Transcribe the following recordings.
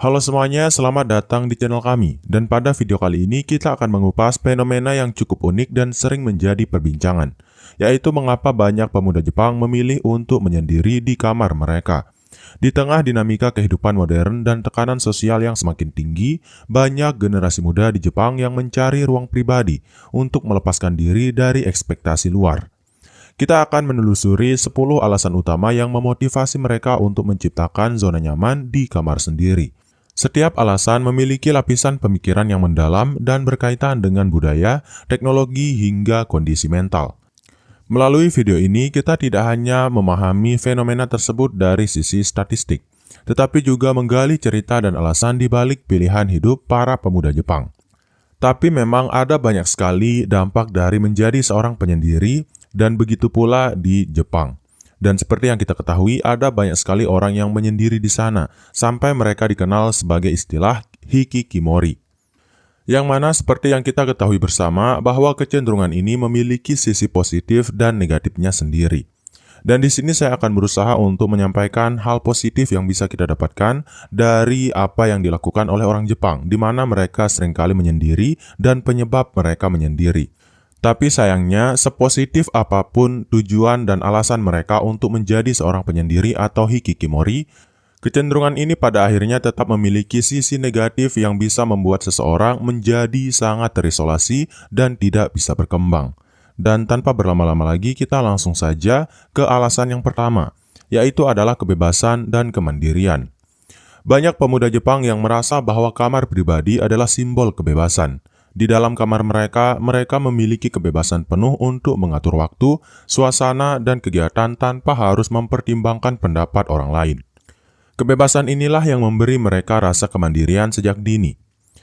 Halo semuanya, selamat datang di channel kami. Dan pada video kali ini kita akan mengupas fenomena yang cukup unik dan sering menjadi perbincangan, yaitu mengapa banyak pemuda Jepang memilih untuk menyendiri di kamar mereka. Di tengah dinamika kehidupan modern dan tekanan sosial yang semakin tinggi, banyak generasi muda di Jepang yang mencari ruang pribadi untuk melepaskan diri dari ekspektasi luar. Kita akan menelusuri 10 alasan utama yang memotivasi mereka untuk menciptakan zona nyaman di kamar sendiri. Setiap alasan memiliki lapisan pemikiran yang mendalam dan berkaitan dengan budaya, teknologi, hingga kondisi mental. Melalui video ini, kita tidak hanya memahami fenomena tersebut dari sisi statistik, tetapi juga menggali cerita dan alasan di balik pilihan hidup para pemuda Jepang. Tapi memang ada banyak sekali dampak dari menjadi seorang penyendiri, dan begitu pula di Jepang. Dan seperti yang kita ketahui, ada banyak sekali orang yang menyendiri di sana, sampai mereka dikenal sebagai istilah hikikomori. Yang mana seperti yang kita ketahui bersama, bahwa kecenderungan ini memiliki sisi positif dan negatifnya sendiri. Dan di sini saya akan berusaha untuk menyampaikan hal positif yang bisa kita dapatkan dari apa yang dilakukan oleh orang Jepang, di mana mereka seringkali menyendiri dan penyebab mereka menyendiri. Tapi sayangnya, sepositif apapun tujuan dan alasan mereka untuk menjadi seorang penyendiri atau hikikomori, kecenderungan ini pada akhirnya tetap memiliki sisi negatif yang bisa membuat seseorang menjadi sangat terisolasi dan tidak bisa berkembang. Dan tanpa berlama-lama lagi, kita langsung saja ke alasan yang pertama, yaitu adalah kebebasan dan kemandirian. Banyak pemuda Jepang yang merasa bahwa kamar pribadi adalah simbol kebebasan. Di dalam kamar mereka, mereka memiliki kebebasan penuh untuk mengatur waktu, suasana, dan kegiatan tanpa harus mempertimbangkan pendapat orang lain. Kebebasan inilah yang memberi mereka rasa kemandirian sejak dini.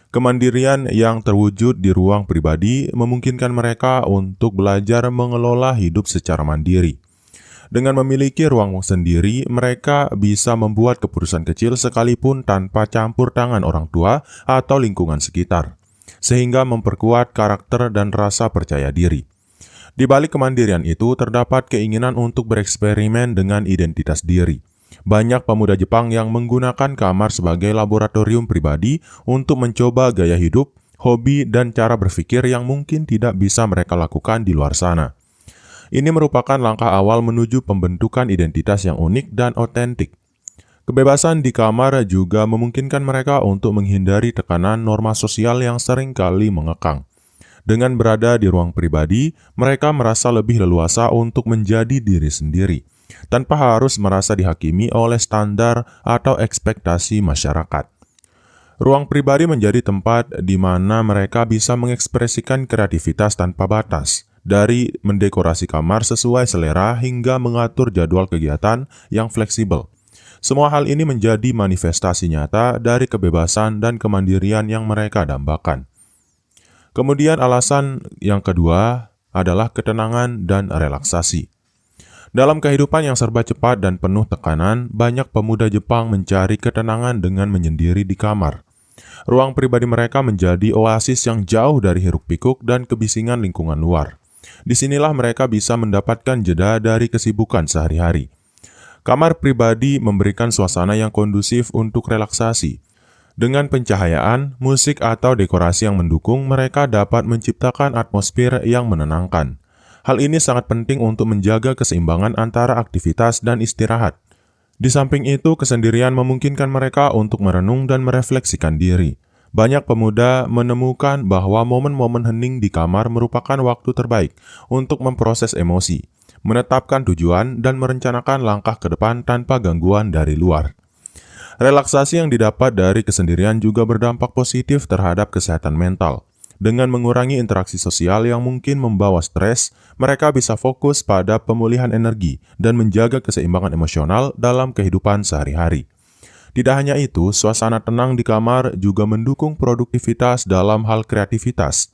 Kemandirian yang terwujud di ruang pribadi memungkinkan mereka untuk belajar mengelola hidup secara mandiri. Dengan memiliki ruang sendiri, mereka bisa membuat keputusan kecil sekalipun tanpa campur tangan orang tua atau lingkungan sekitar, sehingga memperkuat karakter dan rasa percaya diri. Di balik kemandirian itu terdapat keinginan untuk bereksperimen dengan identitas diri. Banyak pemuda Jepang yang menggunakan kamar sebagai laboratorium pribadi untuk mencoba gaya hidup, hobi, dan cara berpikir yang mungkin tidak bisa mereka lakukan di luar sana. Ini merupakan langkah awal menuju pembentukan identitas yang unik dan otentik. Kebebasan di kamar juga memungkinkan mereka untuk menghindari tekanan norma sosial yang sering kali mengekang. Dengan berada di ruang pribadi, mereka merasa lebih leluasa untuk menjadi diri sendiri, tanpa harus merasa dihakimi oleh standar atau ekspektasi masyarakat. Ruang pribadi menjadi tempat di mana mereka bisa mengekspresikan kreativitas tanpa batas, dari mendekorasi kamar sesuai selera hingga mengatur jadwal kegiatan yang fleksibel. Semua hal ini menjadi manifestasi nyata dari kebebasan dan kemandirian yang mereka dambakan. Kemudian alasan yang kedua adalah ketenangan dan relaksasi. Dalam kehidupan yang serba cepat dan penuh tekanan, banyak pemuda Jepang mencari ketenangan dengan menyendiri di kamar. Ruang pribadi mereka menjadi oasis yang jauh dari hiruk-pikuk dan kebisingan lingkungan luar. Disinilah mereka bisa mendapatkan jeda dari kesibukan sehari-hari. Kamar pribadi memberikan suasana yang kondusif untuk relaksasi. Dengan pencahayaan, musik, atau dekorasi yang mendukung, mereka dapat menciptakan atmosfer yang menenangkan. Hal ini sangat penting untuk menjaga keseimbangan antara aktivitas dan istirahat. Di samping itu, kesendirian memungkinkan mereka untuk merenung dan merefleksikan diri. Banyak pemuda menemukan bahwa momen-momen hening di kamar merupakan waktu terbaik untuk memproses emosi, menetapkan tujuan, dan merencanakan langkah ke depan tanpa gangguan dari luar. Relaksasi yang didapat dari kesendirian juga berdampak positif terhadap kesehatan mental. Dengan mengurangi interaksi sosial yang mungkin membawa stres, mereka bisa fokus pada pemulihan energi dan menjaga keseimbangan emosional dalam kehidupan sehari-hari. Tidak hanya itu, suasana tenang di kamar juga mendukung produktivitas dalam hal kreativitas.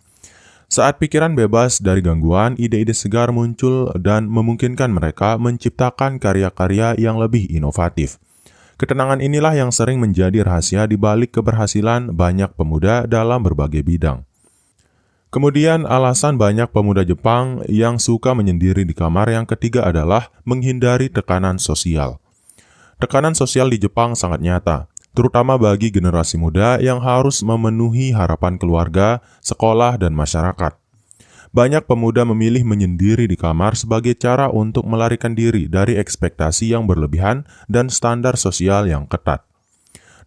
Saat pikiran bebas dari gangguan, ide-ide segar muncul dan memungkinkan mereka menciptakan karya-karya yang lebih inovatif. Ketenangan inilah yang sering menjadi rahasia di balik keberhasilan banyak pemuda dalam berbagai bidang. Kemudian alasan banyak pemuda Jepang yang suka menyendiri di kamar yang ketiga adalah menghindari tekanan sosial. Tekanan sosial di Jepang sangat nyata. terutama bagi generasi muda yang harus memenuhi harapan keluarga, sekolah, dan masyarakat. Banyak pemuda memilih menyendiri di kamar sebagai cara untuk melarikan diri dari ekspektasi yang berlebihan dan standar sosial yang ketat.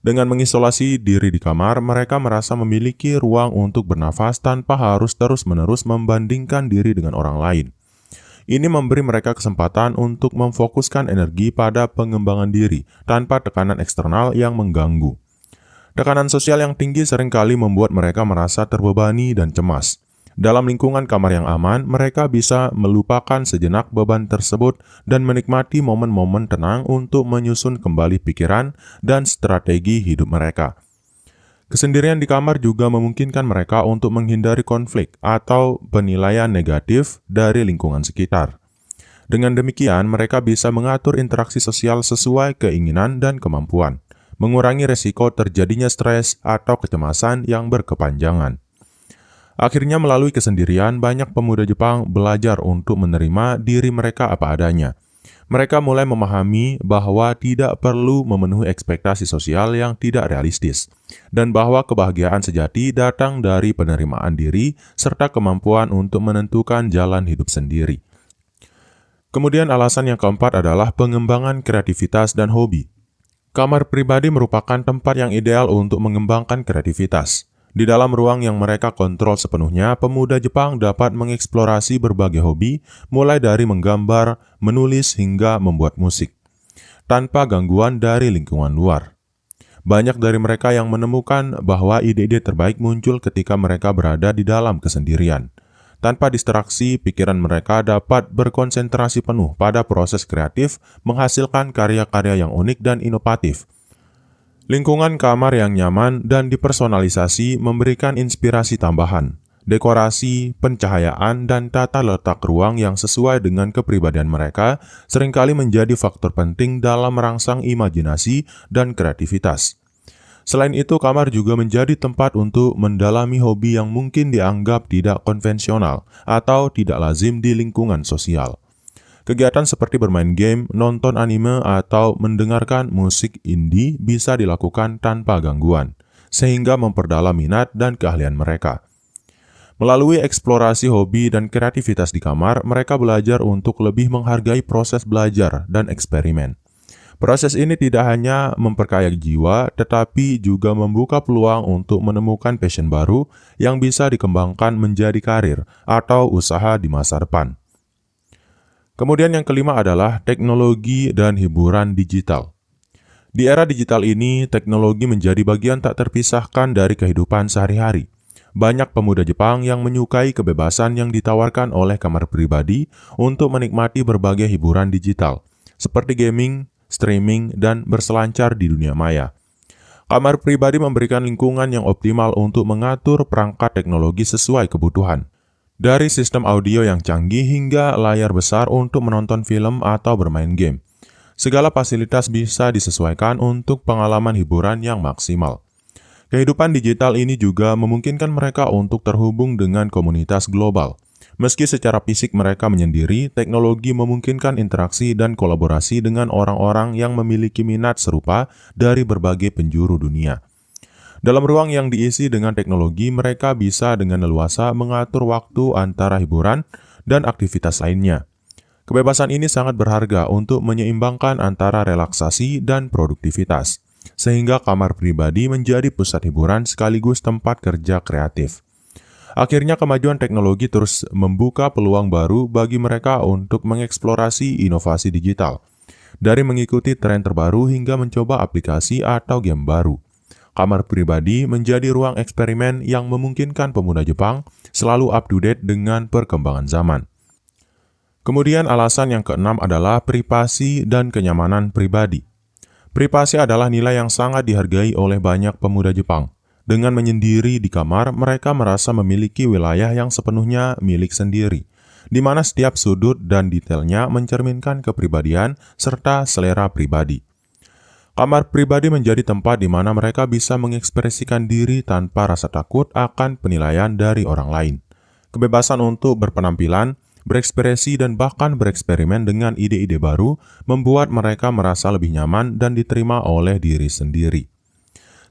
Dengan mengisolasi diri di kamar, mereka merasa memiliki ruang untuk bernafas tanpa harus terus-menerus membandingkan diri dengan orang lain. Ini memberi mereka kesempatan untuk memfokuskan energi pada pengembangan diri tanpa tekanan eksternal yang mengganggu. Tekanan sosial yang tinggi seringkali membuat mereka merasa terbebani dan cemas. Dalam lingkungan kamar yang aman, mereka bisa melupakan sejenak beban tersebut dan menikmati momen-momen tenang untuk menyusun kembali pikiran dan strategi hidup mereka. Kesendirian di kamar juga memungkinkan mereka untuk menghindari konflik atau penilaian negatif dari lingkungan sekitar. Dengan demikian, mereka bisa mengatur interaksi sosial sesuai keinginan dan kemampuan, mengurangi resiko terjadinya stres atau kecemasan yang berkepanjangan. Akhirnya, melalui kesendirian, banyak pemuda Jepang belajar untuk menerima diri mereka apa adanya. Mereka mulai memahami bahwa tidak perlu memenuhi ekspektasi sosial yang tidak realistis, dan bahwa kebahagiaan sejati datang dari penerimaan diri serta kemampuan untuk menentukan jalan hidup sendiri. Kemudian alasan yang keempat adalah pengembangan kreativitas dan hobi. Kamar pribadi merupakan tempat yang ideal untuk mengembangkan kreativitas. Di dalam ruang yang mereka kontrol sepenuhnya, pemuda Jepang dapat mengeksplorasi berbagai hobi, mulai dari menggambar, menulis, hingga membuat musik, tanpa gangguan dari lingkungan luar. Banyak dari mereka yang menemukan bahwa ide-ide terbaik muncul ketika mereka berada di dalam kesendirian. Tanpa distraksi, pikiran mereka dapat berkonsentrasi penuh pada proses kreatif, menghasilkan karya-karya yang unik dan inovatif. Lingkungan kamar yang nyaman dan dipersonalisasi memberikan inspirasi tambahan. Dekorasi, pencahayaan, dan tata letak ruang yang sesuai dengan kepribadian mereka seringkali menjadi faktor penting dalam merangsang imajinasi dan kreativitas. Selain itu, kamar juga menjadi tempat untuk mendalami hobi yang mungkin dianggap tidak konvensional atau tidak lazim di lingkungan sosial. Kegiatan seperti bermain game, nonton anime, atau mendengarkan musik indie bisa dilakukan tanpa gangguan, sehingga memperdalam minat dan keahlian mereka. Melalui eksplorasi hobi dan kreativitas di kamar, mereka belajar untuk lebih menghargai proses belajar dan eksperimen. Proses ini tidak hanya memperkaya jiwa, tetapi juga membuka peluang untuk menemukan passion baru yang bisa dikembangkan menjadi karir atau usaha di masa depan. Kemudian yang kelima adalah teknologi dan hiburan digital. Di era digital ini, teknologi menjadi bagian tak terpisahkan dari kehidupan sehari-hari. Banyak pemuda Jepang yang menyukai kebebasan yang ditawarkan oleh kamar pribadi untuk menikmati berbagai hiburan digital, seperti gaming, streaming, dan berselancar di dunia maya. Kamar pribadi memberikan lingkungan yang optimal untuk mengatur perangkat teknologi sesuai kebutuhan. Dari sistem audio yang canggih hingga layar besar untuk menonton film atau bermain game. Segala fasilitas bisa disesuaikan untuk pengalaman hiburan yang maksimal. Kehidupan digital ini juga memungkinkan mereka untuk terhubung dengan komunitas global. Meski secara fisik mereka menyendiri, teknologi memungkinkan interaksi dan kolaborasi dengan orang-orang yang memiliki minat serupa dari berbagai penjuru dunia. Dalam ruang yang diisi dengan teknologi, mereka bisa dengan leluasa mengatur waktu antara hiburan dan aktivitas lainnya. Kebebasan ini sangat berharga untuk menyeimbangkan antara relaksasi dan produktivitas, sehingga kamar pribadi menjadi pusat hiburan sekaligus tempat kerja kreatif. Akhirnya, kemajuan teknologi terus membuka peluang baru bagi mereka untuk mengeksplorasi inovasi digital, dari mengikuti tren terbaru hingga mencoba aplikasi atau game baru. Kamar pribadi menjadi ruang eksperimen yang memungkinkan pemuda Jepang selalu up-to-date dengan perkembangan zaman. Kemudian alasan yang keenam adalah privasi dan kenyamanan pribadi. Privasi adalah nilai yang sangat dihargai oleh banyak pemuda Jepang. Dengan menyendiri di kamar, mereka merasa memiliki wilayah yang sepenuhnya milik sendiri, di mana setiap sudut dan detailnya mencerminkan kepribadian serta selera pribadi. Kamar pribadi menjadi tempat di mana mereka bisa mengekspresikan diri tanpa rasa takut akan penilaian dari orang lain. Kebebasan untuk berpenampilan, berekspresi, dan bahkan bereksperimen dengan ide-ide baru membuat mereka merasa lebih nyaman dan diterima oleh diri sendiri.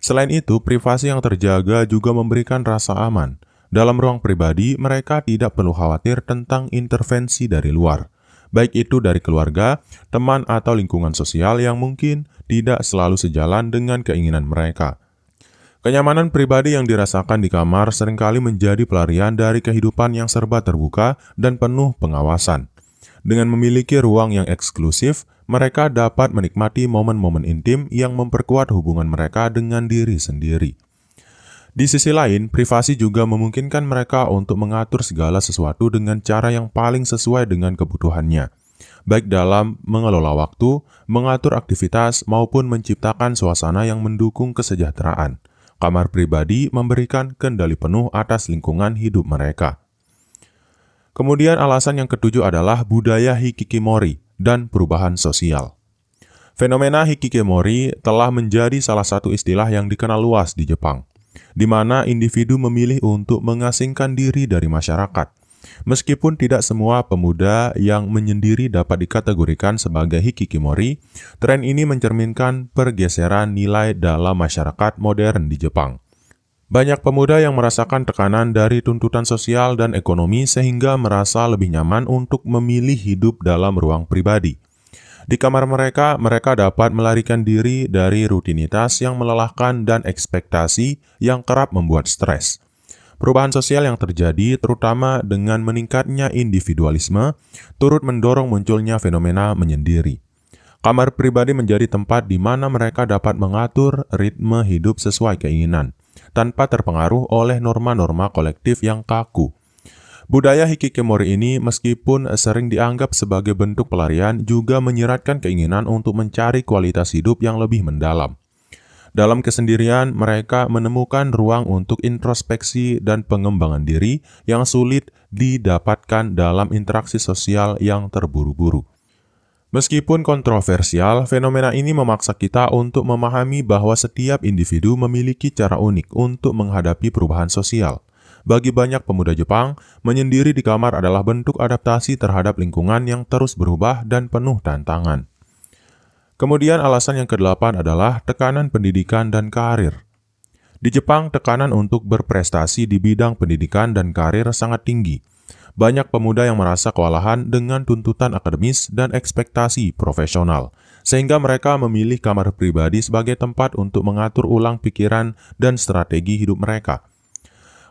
Selain itu, privasi yang terjaga juga memberikan rasa aman. Dalam ruang pribadi, mereka tidak perlu khawatir tentang intervensi dari luar, baik itu dari keluarga, teman, atau lingkungan sosial yang mungkin tidak selalu sejalan dengan keinginan mereka. Kenyamanan pribadi yang dirasakan di kamar seringkali menjadi pelarian dari kehidupan yang serba terbuka dan penuh pengawasan. Dengan memiliki ruang yang eksklusif, mereka dapat menikmati momen-momen intim yang memperkuat hubungan mereka dengan diri sendiri. Di sisi lain, privasi juga memungkinkan mereka untuk mengatur segala sesuatu dengan cara yang paling sesuai dengan kebutuhannya, baik dalam mengelola waktu, mengatur aktivitas, maupun menciptakan suasana yang mendukung kesejahteraan. Kamar pribadi memberikan kendali penuh atas lingkungan hidup mereka. Kemudian alasan yang ketujuh adalah budaya hikikomori dan perubahan sosial. Fenomena hikikomori telah menjadi salah satu istilah yang dikenal luas di Jepang, di mana individu memilih untuk mengasingkan diri dari masyarakat. Meskipun tidak semua pemuda yang menyendiri dapat dikategorikan sebagai hikikomori, tren ini mencerminkan pergeseran nilai dalam masyarakat modern di Jepang. Banyak pemuda yang merasakan tekanan dari tuntutan sosial dan ekonomi sehingga merasa lebih nyaman untuk memilih hidup dalam ruang pribadi. Di kamar mereka, mereka dapat melarikan diri dari rutinitas yang melelahkan dan ekspektasi yang kerap membuat stres. Perubahan sosial yang terjadi, terutama dengan meningkatnya individualisme, turut mendorong munculnya fenomena menyendiri. Kamar pribadi menjadi tempat di mana mereka dapat mengatur ritme hidup sesuai keinginan, tanpa terpengaruh oleh norma-norma kolektif yang kaku. Budaya hikikomori ini meskipun sering dianggap sebagai bentuk pelarian, juga menyiratkan keinginan untuk mencari kualitas hidup yang lebih mendalam. Dalam kesendirian, mereka menemukan ruang untuk introspeksi dan pengembangan diri yang sulit didapatkan dalam interaksi sosial yang terburu-buru. Meskipun kontroversial, fenomena ini memaksa kita untuk memahami bahwa setiap individu memiliki cara unik untuk menghadapi perubahan sosial. Bagi banyak pemuda Jepang, menyendiri di kamar adalah bentuk adaptasi terhadap lingkungan yang terus berubah dan penuh tantangan. Kemudian alasan yang kedelapan adalah tekanan pendidikan dan karir. Di Jepang, tekanan untuk berprestasi di bidang pendidikan dan karir sangat tinggi. Banyak pemuda yang merasa kewalahan dengan tuntutan akademis dan ekspektasi profesional, sehingga mereka memilih kamar pribadi sebagai tempat untuk mengatur ulang pikiran dan strategi hidup mereka.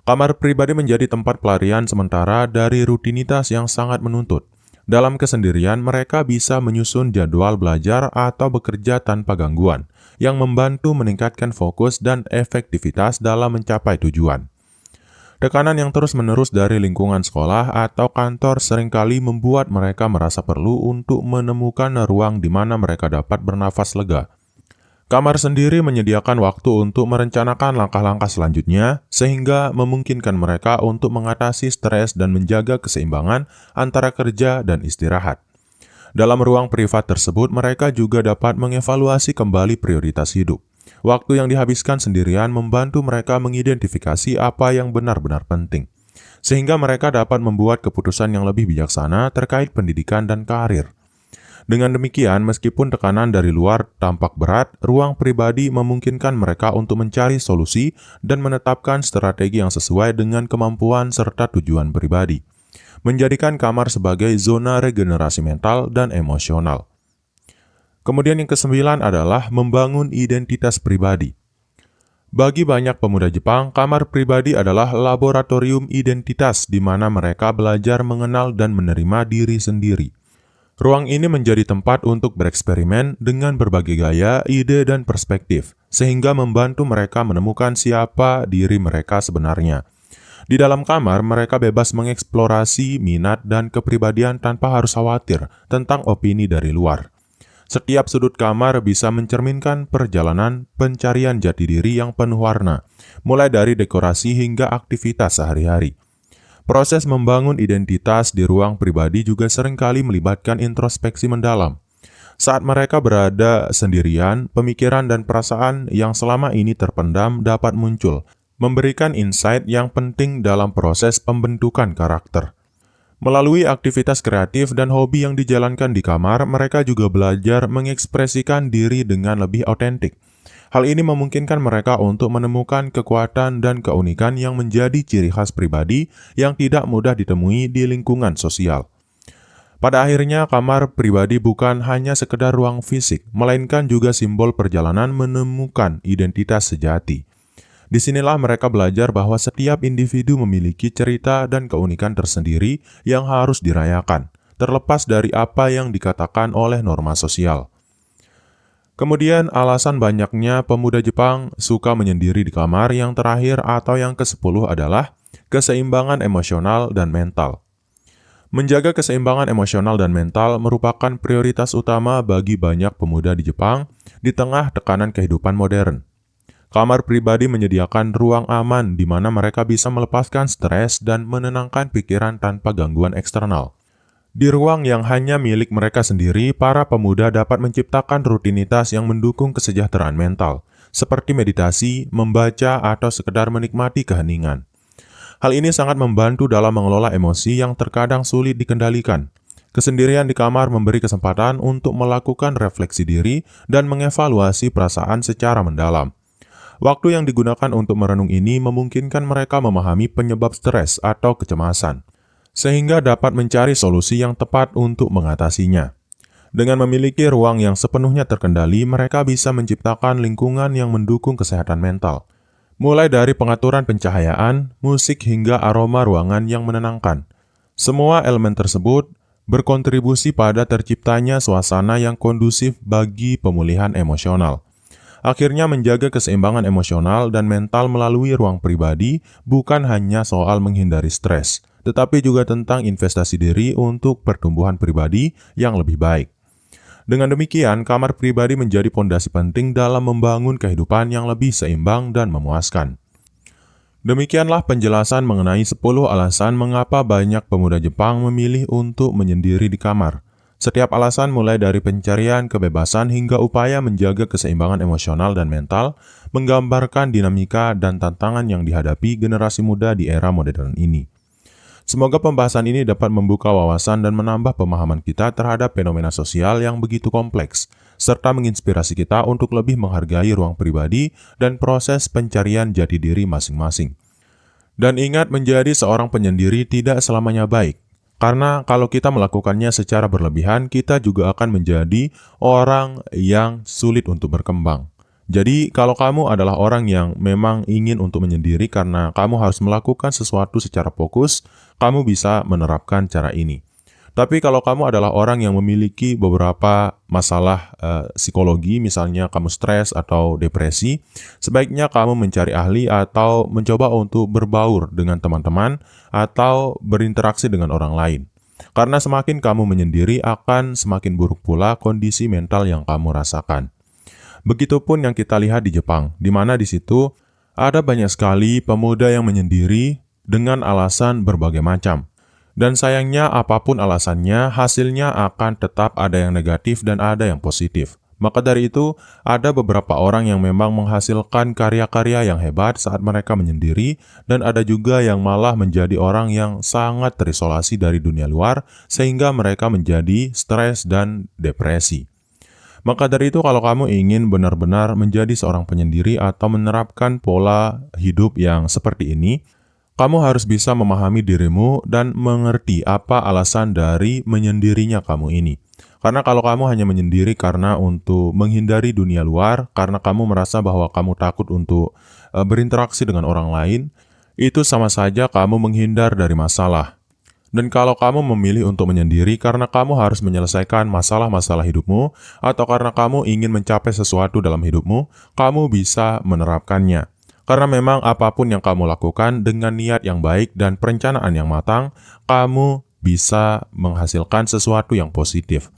Kamar pribadi menjadi tempat pelarian sementara dari rutinitas yang sangat menuntut. Dalam kesendirian, mereka bisa menyusun jadwal belajar atau bekerja tanpa gangguan, yang membantu meningkatkan fokus dan efektivitas dalam mencapai tujuan. Tekanan yang terus-menerus dari lingkungan sekolah atau kantor seringkali membuat mereka merasa perlu untuk menemukan ruang di mana mereka dapat bernafas lega. Kamar sendiri menyediakan waktu untuk merencanakan langkah-langkah selanjutnya, sehingga memungkinkan mereka untuk mengatasi stres dan menjaga keseimbangan antara kerja dan istirahat. Dalam ruang privat tersebut, mereka juga dapat mengevaluasi kembali prioritas hidup. Waktu yang dihabiskan sendirian membantu mereka mengidentifikasi apa yang benar-benar penting, sehingga mereka dapat membuat keputusan yang lebih bijaksana terkait pendidikan dan karir. Dengan demikian, meskipun tekanan dari luar tampak berat, ruang pribadi memungkinkan mereka untuk mencari solusi dan menetapkan strategi yang sesuai dengan kemampuan serta tujuan pribadi, menjadikan kamar sebagai zona regenerasi mental dan emosional. Kemudian yang kesembilan adalah membangun identitas pribadi. Bagi banyak pemuda Jepang, kamar pribadi adalah laboratorium identitas di mana mereka belajar mengenal dan menerima diri sendiri. Ruang ini menjadi tempat untuk bereksperimen dengan berbagai gaya, ide, dan perspektif, sehingga membantu mereka menemukan siapa diri mereka sebenarnya. Di dalam kamar, mereka bebas mengeksplorasi minat dan kepribadian tanpa harus khawatir tentang opini dari luar. Setiap sudut kamar bisa mencerminkan perjalanan pencarian jati diri yang penuh warna, mulai dari dekorasi hingga aktivitas sehari-hari. Proses membangun identitas di ruang pribadi juga seringkali melibatkan introspeksi mendalam. Saat mereka berada sendirian, pemikiran dan perasaan yang selama ini terpendam dapat muncul, memberikan insight yang penting dalam proses pembentukan karakter. Melalui aktivitas kreatif dan hobi yang dijalankan di kamar, mereka juga belajar mengekspresikan diri dengan lebih otentik. Hal ini memungkinkan mereka untuk menemukan kekuatan dan keunikan yang menjadi ciri khas pribadi yang tidak mudah ditemui di lingkungan sosial. Pada akhirnya, kamar pribadi bukan hanya sekedar ruang fisik, melainkan juga simbol perjalanan menemukan identitas sejati. Disinilah mereka belajar bahwa setiap individu memiliki cerita dan keunikan tersendiri yang harus dirayakan, terlepas dari apa yang dikatakan oleh norma sosial. Kemudian, alasan banyaknya pemuda Jepang suka menyendiri di kamar yang terakhir atau yang ke-10 adalah keseimbangan emosional dan mental. Menjaga keseimbangan emosional dan mental merupakan prioritas utama bagi banyak pemuda di Jepang di tengah tekanan kehidupan modern. Kamar pribadi menyediakan ruang aman di mana mereka bisa melepaskan stres dan menenangkan pikiran tanpa gangguan eksternal. Di ruang yang hanya milik mereka sendiri, para pemuda dapat menciptakan rutinitas yang mendukung kesejahteraan mental, seperti meditasi, membaca, atau sekedar menikmati keheningan. Hal ini sangat membantu dalam mengelola emosi yang terkadang sulit dikendalikan. Kesendirian di kamar memberi kesempatan untuk melakukan refleksi diri dan mengevaluasi perasaan secara mendalam. Waktu yang digunakan untuk merenung ini memungkinkan mereka memahami penyebab stres atau kecemasan, sehingga dapat mencari solusi yang tepat untuk mengatasinya. Dengan memiliki ruang yang sepenuhnya terkendali, mereka bisa menciptakan lingkungan yang mendukung kesehatan mental. Mulai dari pengaturan pencahayaan, musik hingga aroma ruangan yang menenangkan. Semua elemen tersebut berkontribusi pada terciptanya suasana yang kondusif bagi pemulihan emosional. Akhirnya menjaga keseimbangan emosional dan mental melalui ruang pribadi bukan hanya soal menghindari stres, tetapi juga tentang investasi diri untuk pertumbuhan pribadi yang lebih baik. Dengan demikian, kamar pribadi menjadi pondasi penting dalam membangun kehidupan yang lebih seimbang dan memuaskan. Demikianlah penjelasan mengenai 10 alasan mengapa banyak pemuda Jepang memilih untuk menyendiri di kamar. Setiap alasan mulai dari pencarian kebebasan hingga upaya menjaga keseimbangan emosional dan mental, menggambarkan dinamika dan tantangan yang dihadapi generasi muda di era modern ini. Semoga pembahasan ini dapat membuka wawasan dan menambah pemahaman kita terhadap fenomena sosial yang begitu kompleks, serta menginspirasi kita untuk lebih menghargai ruang pribadi dan proses pencarian jati diri masing-masing. Dan ingat, menjadi seorang penyendiri tidak selamanya baik, karena kalau kita melakukannya secara berlebihan, kita juga akan menjadi orang yang sulit untuk berkembang. Jadi, kalau kamu adalah orang yang memang ingin untuk menyendiri karena kamu harus melakukan sesuatu secara fokus, kamu bisa menerapkan cara ini. Tapi kalau kamu adalah orang yang memiliki beberapa masalah psikologi, misalnya kamu stres atau depresi, sebaiknya kamu mencari ahli atau mencoba untuk berbaur dengan teman-teman atau berinteraksi dengan orang lain. Karena semakin kamu menyendiri, akan semakin buruk pula kondisi mental yang kamu rasakan. Begitupun yang kita lihat di Jepang, di mana di situ ada banyak sekali pemuda yang menyendiri dengan alasan berbagai macam. Dan sayangnya apapun alasannya, hasilnya akan tetap ada yang negatif dan ada yang positif. Maka dari itu, ada beberapa orang yang memang menghasilkan karya-karya yang hebat saat mereka menyendiri, dan ada juga yang malah menjadi orang yang sangat terisolasi dari dunia luar, sehingga mereka menjadi stres dan depresi. Maka dari itu, kalau kamu ingin benar-benar menjadi seorang penyendiri atau menerapkan pola hidup yang seperti ini, kamu harus bisa memahami dirimu dan mengerti apa alasan dari menyendirinya kamu ini. Karena kalau kamu hanya menyendiri karena untuk menghindari dunia luar, karena kamu merasa bahwa kamu takut untuk berinteraksi dengan orang lain, itu sama saja kamu menghindar dari masalah. Dan kalau kamu memilih untuk menyendiri karena kamu harus menyelesaikan masalah-masalah hidupmu, atau karena kamu ingin mencapai sesuatu dalam hidupmu, kamu bisa menerapkannya. Karena memang apapun yang kamu lakukan dengan niat yang baik dan perencanaan yang matang, kamu bisa menghasilkan sesuatu yang positif.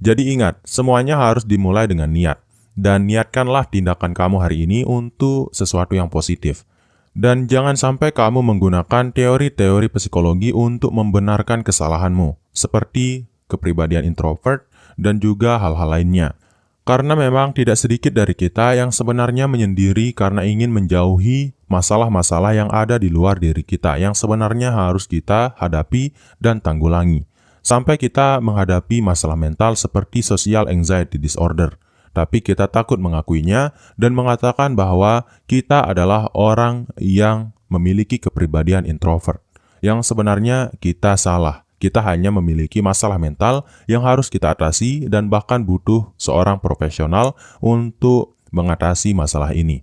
Jadi ingat, semuanya harus dimulai dengan niat. Dan niatkanlah tindakan kamu hari ini untuk sesuatu yang positif. Dan jangan sampai kamu menggunakan teori-teori psikologi untuk membenarkan kesalahanmu, seperti kepribadian introvert dan juga hal-hal lainnya. Karena memang tidak sedikit dari kita yang sebenarnya menyendiri karena ingin menjauhi masalah-masalah yang ada di luar diri kita, yang sebenarnya harus kita hadapi dan tanggulangi. Sampai kita menghadapi masalah mental seperti social anxiety disorder. tapi kita takut mengakuinya dan mengatakan bahwa kita adalah orang yang memiliki kepribadian introvert. Yang sebenarnya kita salah. Kita hanya memiliki masalah mental yang harus kita atasi dan bahkan butuh seorang profesional untuk mengatasi masalah ini.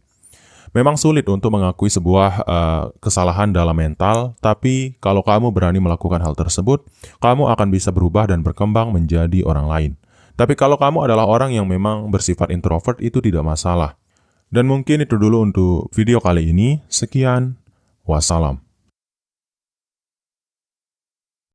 Memang sulit untuk mengakui sebuah kesalahan dalam mental, tapi kalau kamu berani melakukan hal tersebut, kamu akan bisa berubah dan berkembang menjadi orang lain. Tapi kalau kamu adalah orang yang memang bersifat introvert, itu tidak masalah. Dan mungkin itu dulu untuk video kali ini. Sekian, wassalam.